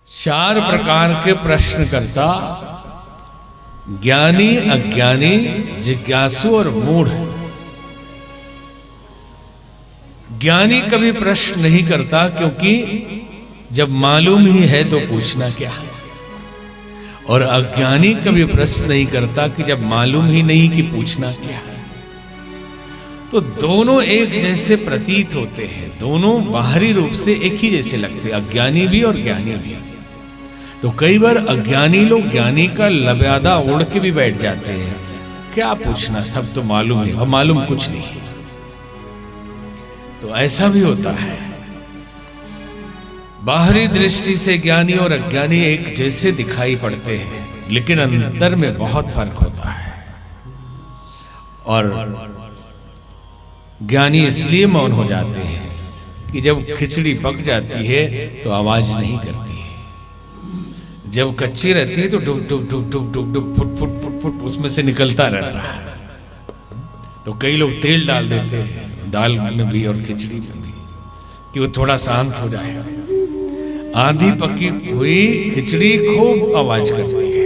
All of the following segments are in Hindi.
चार प्रकार के प्रश्न करता ज्ञानी, अज्ञानी, जिज्ञासु और मूढ़। ज्ञानी कभी प्रश्न नहीं करता, क्योंकि जब मालूम ही है तो पूछना क्या है। और अज्ञानी कभी प्रश्न नहीं करता कि जब मालूम ही नहीं कि पूछना क्या है। तो दोनों एक जैसे प्रतीत होते हैं, दोनों बाहरी रूप से एक ही जैसे लगते हैं, अज्ञानी भी और ज्ञानी भी। तो कई बार अज्ञानी लोग ज्ञानी का लब्यादा ओढ़ के भी बैठ जाते हैं, क्या पूछना, सब तो मालूम है और मालूम कुछ नहीं। तो ऐसा भी होता है। बाहरी दृष्टि से ज्ञानी और अज्ञानी एक जैसे दिखाई पड़ते हैं, लेकिन अंदर में बहुत फर्क होता है। और ज्ञानी इसलिए मौन हो जाते हैं कि जब खिचड़ी पक जाती है तो आवाज नहीं करती है, जब कच्ची रहती है तो डुब डुब डुब डुब डुब डुब फुट फुट फुट फुट उसमें से निकलता रहता है। तो कई लोग तेल डाल देते हैं दाल में भी और खिचड़ी में भी, कि वो थोड़ा शांत हो जाए। आधी पकी हुई खिचड़ी खूब आवाज करती है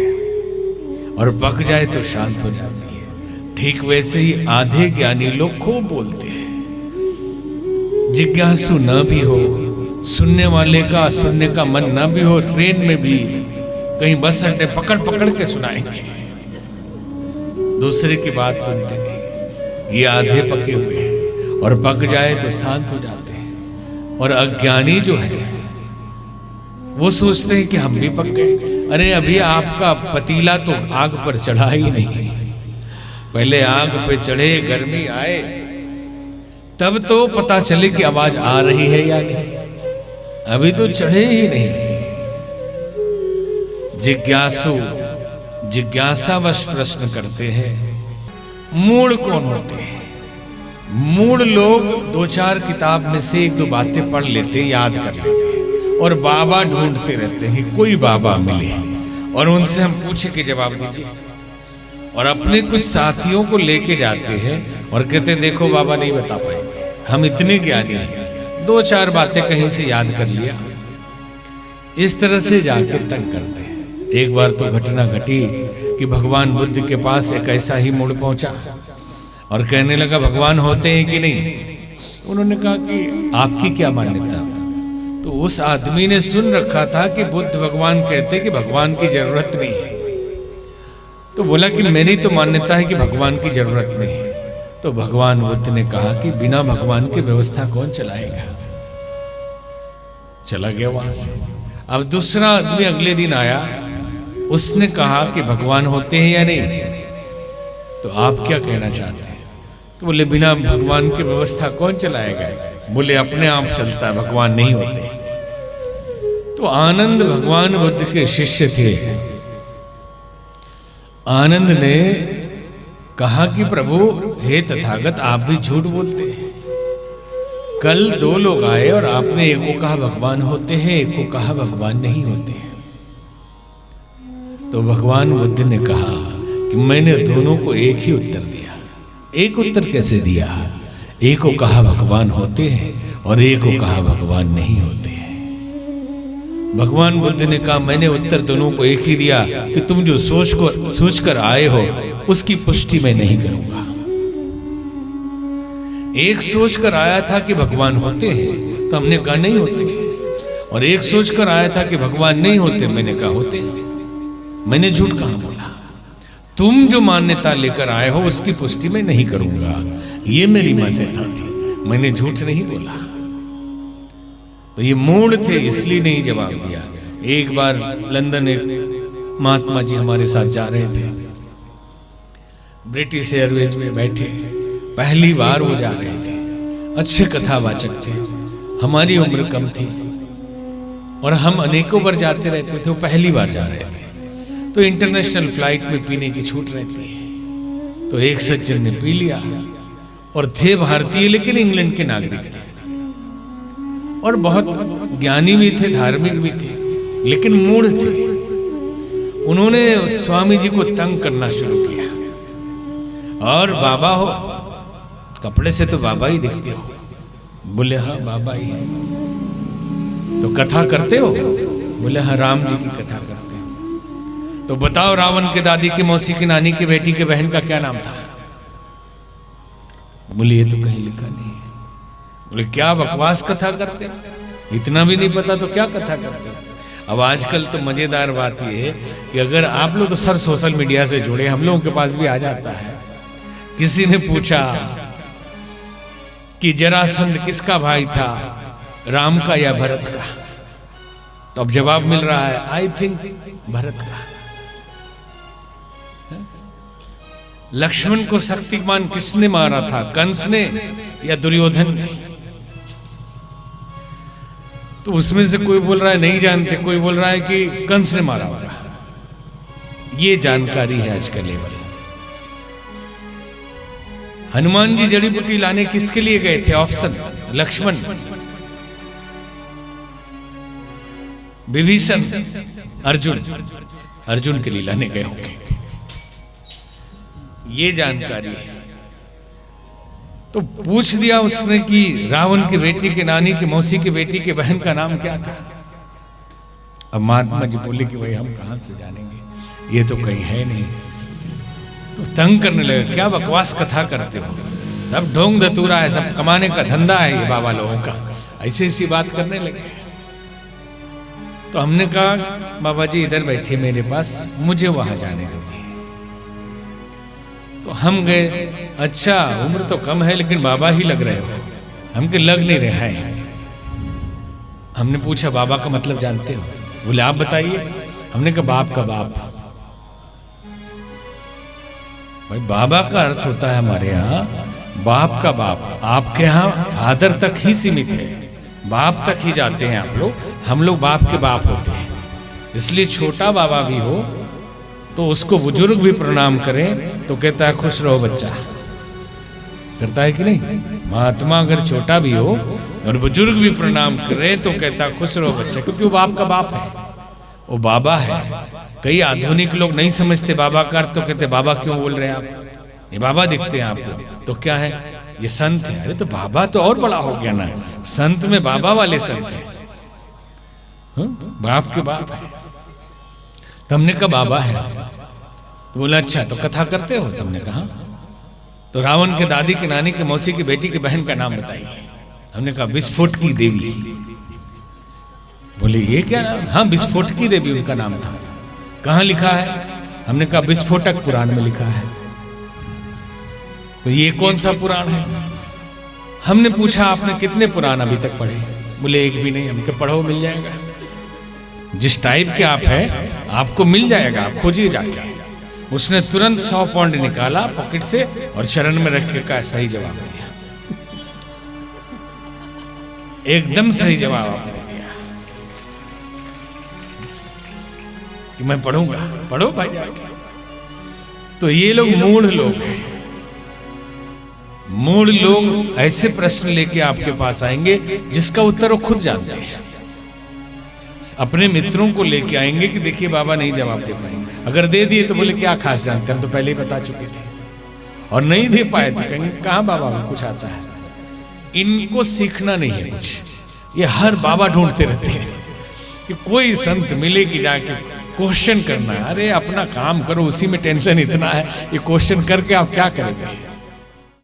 और पक जाए तो शांत हो जाती है। ठीक वैसे ही आधे ज्ञानी लोग खूब बोलते हैं। जिज्ञासु न भी हो, सुनने वाले का सुनने का मन न भी हो, ट्रेन में भी कहीं बस अड्डे पकड़ पकड़ के सुनाएंगे, दूसरे की बात सुनते नहीं। ये आधे पके हुए हैं और पक जाए तो शांत हो जाते हैं। और अज्ञानी जो है वो सोचते हैं कि हम भी पक गए। अरे अभी आपका पतीला तो आग पर चढ़ा ही नहीं, पहले आग पे चढ़े, गर्मी आए, तब तो पता चले कि आवाज आ रही है या नहीं। अभी तो चढ़े ही नहीं। जिज्ञासु जिज्ञासावश प्रश्न करते हैं। मूढ़ कौन होते हैं? मूढ़ लोग दो चार किताब में से एक दो बातें पढ़ लेते, याद कर लेते हैं और बाबा ढूंढते रहते हैं, कोई बाबा मिले और उनसे हम पूछे कि जवाब दीजिए। और अपने कुछ साथियों को लेके जाते हैं और कहते हैं देखो बाबा नहीं बता पाएंगे, हम इतने ज्ञानी हैं, दो चार बातें कहीं से याद कर लिया। इस तरह से जाके तंग करते हैं। एक बार तो घटना घटी कि भगवान बुद्ध के पास एक ऐसा ही मूढ़ पहुंचा और कहने लगा भगवान होते हैं कि नहीं। उन्होंने कहा कि आपकी क्या मान्यता। तो उस आदमी ने सुन रखा था कि बुद्ध भगवान कहते कि भगवान की जरूरत नहीं है। तो बोला कि मेरी तो मान्यता है कि भगवान की जरूरत नहीं है। तो भगवान बुद्ध ने कहा कि बिना भगवान की व्यवस्था कौन चलाएगा। चला गया वहां से। अब दूसरा आदमी अगले दिन आया, उसने कहा कि भगवान होते हैं या नहीं। तो आप क्या कहना चाहते हैं? तो बोले बिना भगवान की व्यवस्था कौन चलाएगा। बोले अपने आप चलता है, भगवान नहीं होते। तो आनंद भगवान बुद्ध के शिष्य थे। आनंद ने कहा कि प्रभु हे तथागत, आप भी झूठ बोलते हैं। कल दो लोग आए और आपने एक को कहा भगवान होते हैं, एक को कहा भगवान नहीं होते हैं। तो भगवान बुद्ध ने कहा कि मैंने दोनों को एक ही उत्तर दिया। एक उत्तर कैसे दिया? एक को कहा भगवान होते हैं और एक को कहा भगवान नहीं होते हैं। भगवान बुद्ध ने कहा मैंने उत्तर दोनों को एक ही दिया कि तुम जो सोच कर आए हो उसकी पुष्टि मैं नहीं करूंगा। एक सोच कर आया था कि भगवान होते हैं, तो हमने कहा नहीं होते। और एक सोच कर आया था कि भगवान नहीं होते, मैंने कहा होते हैं। मैंने झूठ कहां बोला? तुम जो मान्यता लेकर आए हो उसकी पुष्टि मैं नहीं करूंगा, ये मेरी मान्यता थी, मैंने झूठ नहीं बोला। तो ये मूढ़ थे, इसलिए नहीं जवाब दिया। एक बार लंदन एक महात्मा जी हमारे साथ जा रहे थे, ब्रिटिश एयरवेज में बैठे, पहली बार वो जा रहे थे। अच्छे कथावाचक थे, हमारी उम्र कम थी और हम अनेकों बार जाते रहते थे, वो पहली बार जा रहे थे। तो इंटरनेशनल फ्लाइट में पीने की छूट रहती है। तो एक सज्जन ने पी लिया और थे भारतीय लेकिन इंग्लैंड के नागरिक थे और बहुत ज्ञानी भी थे, धार्मिक भी थे, लेकिन मूढ़ थे। उन्होंने स्वामी जी को तंग करना शुरू किया। और बाबा हो, कपड़े से तो बाबा ही दिखते हो। बोले हाँ बाबा ही है। तो कथा करते हो? बोले हाँ राम जी की कथा करते हैं। तो बताओ रावण के दादी की मौसी की नानी की बेटी के बहन का क्या नाम था? बोले ये तो कहीं लिखा नहीं है। बोले क्या बकवास कथा करते हैं, इतना भी नहीं पता तो क्या कथा करते हैं। अब आजकल तो मजेदार बात यह है कि अगर आप लोग तो सर सोशल मीडिया से जुड़े, हम लोगों के पास भी आ जाता है। किसी ने पूछा कि जरासंध किसका भाई था, राम का या भरत का? तो अब जवाब मिल रहा है आई थिंक भरत का। लक्ष्मण को शक्तिमान किसने मारा था, कंस ने या दुर्योधन ने? तो उसमें से कोई बोल रहा है नहीं जानते, कोई बोल रहा है कि कंस ने मारा होगा। ये जानकारी है आज का लेवल। हनुमान जी जड़ी बूटी लाने किसके लिए गए थे? ऑप्शन लक्ष्मण, विभीषण, अर्जुन। अर्जुन के लिए लाने गए होंगे, ये जानकारी है। तो पूछ दिया उसने कि रावण की बेटी के नानी की मौसी की बेटी के बहन का नाम क्या था? अब महात्मा जी बोले कि भाई हम कहां से जानेंगे, ये तो कहीं है नहीं। तो तंग करने लगे, क्या बकवास कथा करते हो, सब ढोंग धतूरा है, सब कमाने का धंधा है ये बाबा लोगों का, ऐसी ऐसी बात करने लगे। तो हमने कहा बाबा जी इधर बैठे मेरे पास, मुझे वहां जाने दीजिए। तो हम गए, अच्छा उम्र तो कम है लेकिन बाबा ही लग रहे हो। हमके लग नहीं रहे हैं। हमने पूछा बाबा का मतलब जानते हो? बोले आप बताइए। हमने कहा बाप का बाप। भाई बाबा का अर्थ होता है हमारे यहाँ बाप का बाप। आपके यहाँ फादर तक ही सीमित है, बाप तक ही जाते हैं आप लोग, हम लोग बाप के बाप होते हैं। इसलिए छोटा बाबा भी हो तो उसको बुजुर्ग भी प्रणाम करें तो कहता है खुश रहो बच्चा, करता है कि नहीं? महात्मा अगर छोटा भी हो और बुजुर्ग भी प्रणाम करे तो कहता है खुश रहो बच्चा, क्योंकि वो बाप का बाप है, वो बाबा है। कई आधुनिक लोग नहीं समझते बाबा का अर्थ, तो कहते बाबा क्यों बोल रहे हैं आप, ये बाबा दिखते हैं आपको तो क्या है, ये संत है। अरे तो बाबा तो और बड़ा हो गया ना, संत में बाबा वाले संत है, बाप के बाप है। तो हमने कहा बाबा है। तो बोला अच्छा तो कथा करते हो? तुमने कहा तो रावण के दादी के नानी के मौसी की बेटी की बहन का नाम बताइए। हमने कहा विस्फोट की देवी। बोले ये क्या नाम? हाँ विस्फोट की देवी उनका नाम था। कहाँ लिखा है? हमने कहा विस्फोटक पुराण में लिखा है। तो ये कौन सा पुराण है? हमने पूछा आपने कितने पुराण अभी तक पढ़े? बोले एक भी नहीं। हमको पढ़ो मिल जाएगा, जिस टाइप के आप हैं आपको मिल जाएगा, आप खोजिए जाके। उसने तुरंत 100 पौंड निकाला पॉकेट से और चरण में रख के कहा सही जवाब दिया, एकदम सही जवाब आपने दिया कि मैं पढ़ूंगा। पढ़ो भाई जाके। तो ये लोग मूढ़ लोग हैं। मूढ़ लोग ऐसे प्रश्न लेके आपके पास आएंगे जिसका उत्तर वो खुद जानते हैं। अपने मित्रों को लेके आएंगे कि देखिए बाबा नहीं जवाब दे पाएंगे। अगर दे दिए तो बोले क्या खास जानते, हम तो पहले ही बता चुके थे। और नहीं दे पाए तो कहेंगे कहाँ बाबा में कुछ आता है। इनको सीखना नहीं है कुछ, ये हर बाबा ढूंढते रहते हैं कि कोई संत मिले कि जाके क्वेश्चन करना है। अरे अपना काम करो, उसी में टेंशन इतना है, ये क्वेश्चन करके आप क्या करेंगे?